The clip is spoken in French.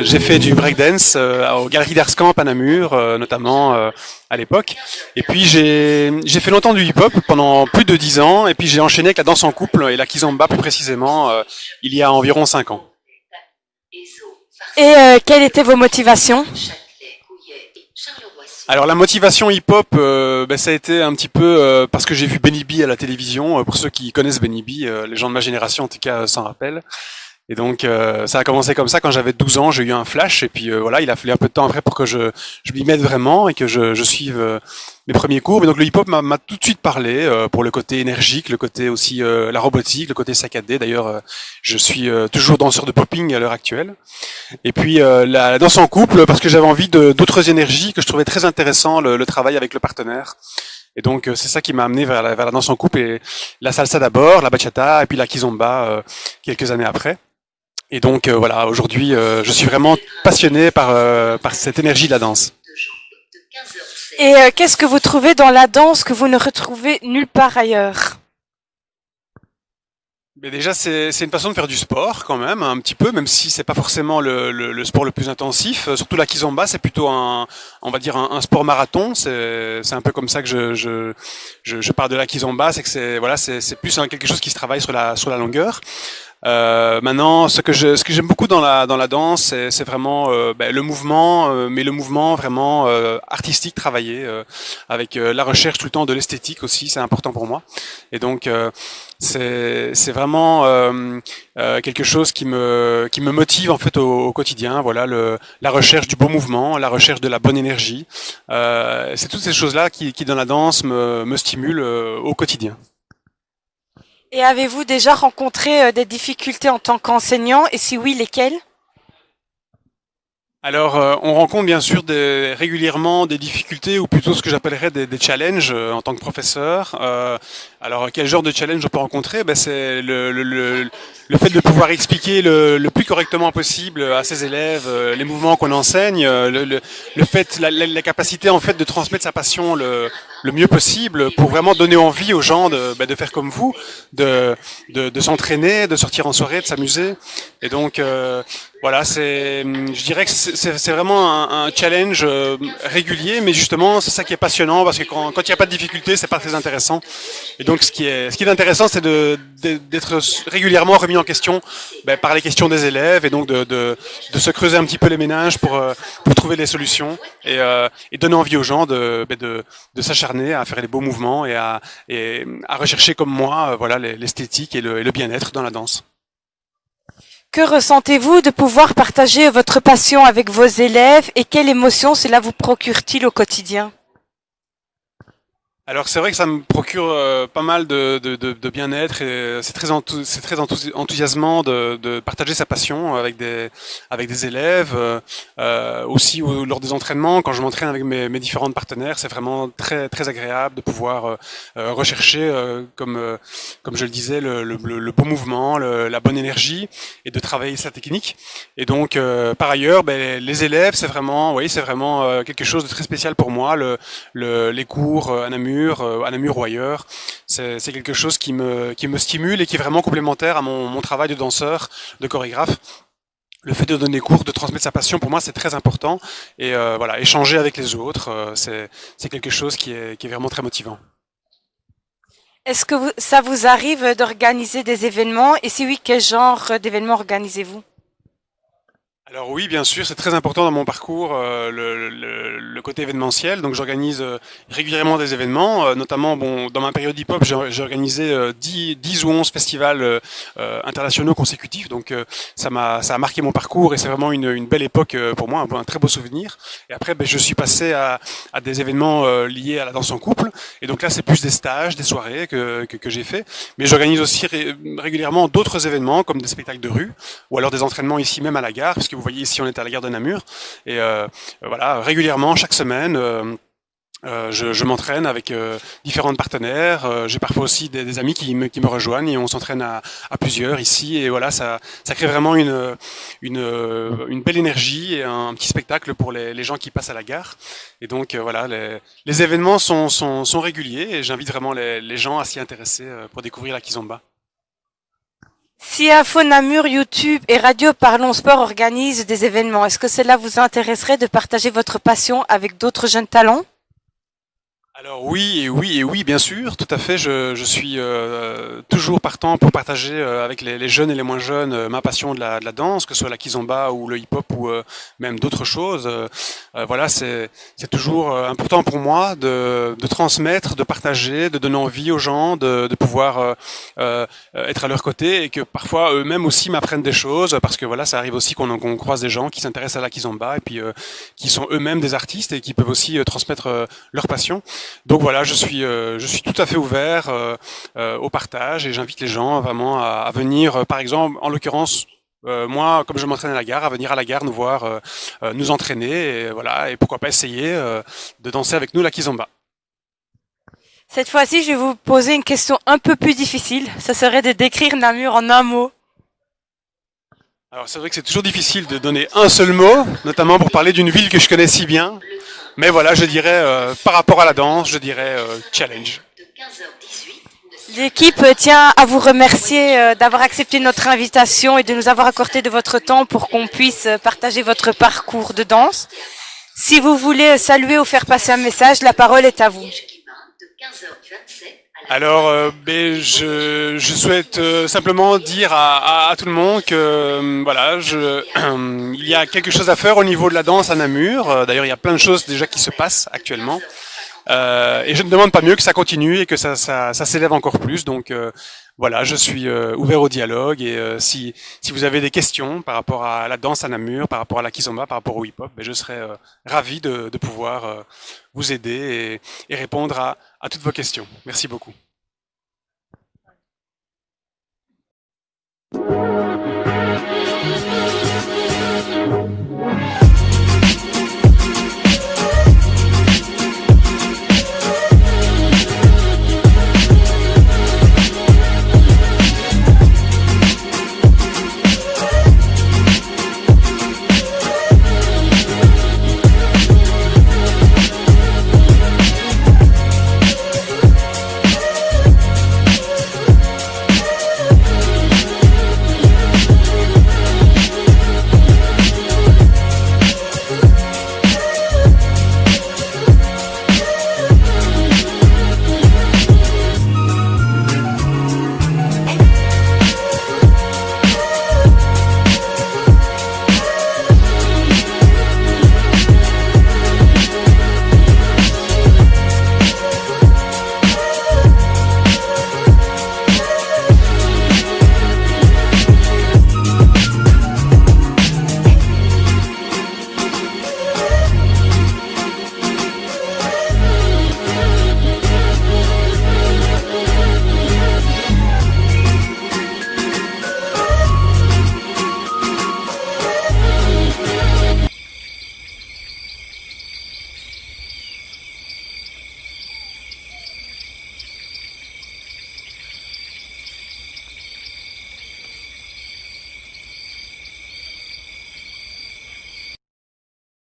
j'ai fait du breakdance aux Galeries d'Arskamp à Namur, notamment à l'époque. Et puis j'ai fait longtemps du hip-hop pendant plus de 10 ans, et puis j'ai enchaîné avec la danse en couple et la kizomba plus précisément il y a environ 5 ans. Et quelles étaient vos motivations? Alors la motivation hip-hop, ça a été un petit peu parce que j'ai vu Benny B à la télévision. Pour ceux qui connaissent Benny B, les gens de ma génération en tout cas s'en rappellent. Et donc ça a commencé comme ça quand j'avais 12 ans, j'ai eu un flash et puis voilà, il a fallu un peu de temps après pour que je m'y mette vraiment et que je suive mes premiers cours. Mais donc le hip-hop m'a tout de suite parlé pour le côté énergique, le côté aussi la robotique, le côté saccadé. D'ailleurs, je suis toujours danseur de popping à l'heure actuelle. Et puis la danse en couple parce que j'avais envie d'autres énergies, que je trouvais très intéressant le travail avec le partenaire. Et donc c'est ça qui m'a amené vers la danse en couple et la salsa d'abord, la bachata et puis la kizomba quelques années après. Et donc voilà, aujourd'hui, je suis vraiment passionné par cette énergie de la danse. Et qu'est-ce que vous trouvez dans la danse que vous ne retrouvez nulle part ailleurs? Mais déjà, c'est une façon de faire du sport quand même, un petit peu, même si c'est pas forcément le sport le plus intensif. Surtout la kizomba, c'est plutôt on va dire un sport marathon. C'est un peu comme ça que je parle de la kizomba, c'est que c'est plus quelque chose qui se travaille sur la longueur. Maintenant, ce que j'aime beaucoup dans la danse, c'est vraiment le mouvement, mais le mouvement vraiment artistique travaillé avec la recherche tout le temps de l'esthétique aussi, c'est important pour moi. Et donc c'est vraiment quelque chose qui me motive en fait au quotidien. Voilà, la recherche du beau mouvement, la recherche de la bonne énergie. C'est toutes ces choses-là qui dans la danse me stimulent au quotidien. Et avez-vous déjà rencontré des difficultés en tant qu'enseignant? Et si oui, lesquelles? Alors, on rencontre bien sûr régulièrement des difficultés, ou plutôt ce que j'appellerais des challenges en tant que professeur. Alors, quel genre de challenge on peut rencontrer? C'est le fait de pouvoir expliquer le plus correctement possible à ses élèves les mouvements qu'on enseigne, le fait, la capacité en fait de transmettre sa passion le mieux possible pour vraiment donner envie aux gens de faire comme vous, de s'entraîner, de sortir en soirée, de s'amuser. Et donc voilà, je dirais que c'est vraiment un challenge régulier, mais justement c'est ça qui est passionnant parce que quand il n'y a pas de difficulté, c'est pas très intéressant. Et donc ce qui est intéressant, c'est d'être régulièrement remis en question par les questions des élèves et donc de se creuser un petit peu les méninges pour trouver des solutions et donner envie aux gens de s'acharner à faire les beaux mouvements et à rechercher comme moi voilà l'esthétique et le bien-être dans la danse. Que ressentez-vous de pouvoir partager votre passion avec vos élèves et quelle émotion cela vous procure-t-il au quotidien? Alors c'est vrai que ça me procure pas mal de bien-être et c'est très enthousiasmant de partager sa passion avec des élèves aussi lors des entraînements quand je m'entraîne avec mes différents partenaires, c'est vraiment très très agréable de pouvoir rechercher comme je le disais le bon mouvement, la bonne énergie et de travailler sa technique. Et donc par ailleurs les élèves c'est vraiment quelque chose de très spécial pour moi, les cours à Namur ou ailleurs, c'est quelque chose qui me stimule et qui est vraiment complémentaire à mon travail de danseur, de chorégraphe. Le fait de donner cours, de transmettre sa passion, pour moi, c'est très important. Et voilà, échanger avec les autres, c'est quelque chose qui est vraiment très motivant. Est-ce que ça vous arrive d'organiser des événements et si oui, quel genre d'événements organisez-vous? Alors oui, bien sûr, c'est très important dans mon parcours le côté événementiel. Donc j'organise régulièrement des événements, notamment dans ma période hip-hop, j'ai organisé 10 ou 11 festivals internationaux consécutifs. Donc ça a marqué mon parcours et c'est vraiment une belle époque pour moi, un très beau souvenir. Et après, je suis passé à des événements liés à la danse en couple. Et donc là, c'est plus des stages, des soirées que j'ai fait. Mais j'organise aussi régulièrement d'autres événements comme des spectacles de rue ou alors des entraînements ici même à la gare, parce que vous voyez ici on est à la gare de Namur et voilà régulièrement chaque semaine je m'entraîne avec différents partenaires. J'ai parfois aussi des amis qui me rejoignent et on s'entraîne à plusieurs ici et voilà ça crée vraiment une belle énergie et un petit spectacle pour les gens qui passent à la gare. Et donc voilà les événements sont réguliers et j'invite vraiment les gens à s'y intéresser pour découvrir la kizomba. Si Info Namur, YouTube et Radio Parlons Sport organisent des événements, est-ce que cela vous intéresserait de partager votre passion avec d'autres jeunes talents? Alors oui, et oui, et oui, bien sûr, tout à fait. Je suis toujours partant pour partager avec les jeunes et les moins jeunes ma passion de la danse, que ce soit la kizomba ou le hip-hop ou même d'autres choses. Voilà, c'est toujours important pour moi de transmettre, de partager, de donner envie aux gens, de pouvoir être à leur côté et que parfois eux-mêmes aussi m'apprennent des choses parce que voilà, ça arrive aussi qu'on croise des gens qui s'intéressent à la kizomba et puis qui sont eux-mêmes des artistes et qui peuvent aussi transmettre leur passion. Donc voilà, je suis tout à fait ouvert au partage et j'invite les gens vraiment à venir, par exemple, en l'occurrence, moi, comme je m'entraîne à la gare, à venir à la gare nous voir, nous entraîner, et voilà, et pourquoi pas essayer de danser avec nous la kizomba. Cette fois-ci, je vais vous poser une question un peu plus difficile. Ça serait de décrire Namur en un mot. Alors c'est vrai que c'est toujours difficile de donner un seul mot, notamment pour parler d'une ville que je connais si bien. Mais voilà, je dirais, par rapport à la danse, je dirais challenge. L'équipe tient à vous remercier d'avoir accepté notre invitation et de nous avoir accordé de votre temps pour qu'on puisse partager votre parcours de danse. Si vous voulez saluer ou faire passer un message, la parole est à vous. Alors, je souhaite simplement dire à tout le monde que voilà, il y a quelque chose à faire au niveau de la danse à Namur. D'ailleurs, il y a plein de choses déjà qui se passent actuellement. Et je ne demande pas mieux que ça continue et que ça s'élève encore plus. Donc voilà, je suis ouvert au dialogue et si vous avez des questions par rapport à la danse à Namur, par rapport à la kizomba, par rapport au hip-hop, je serai ravi de pouvoir vous aider et répondre à toutes vos questions. Merci beaucoup.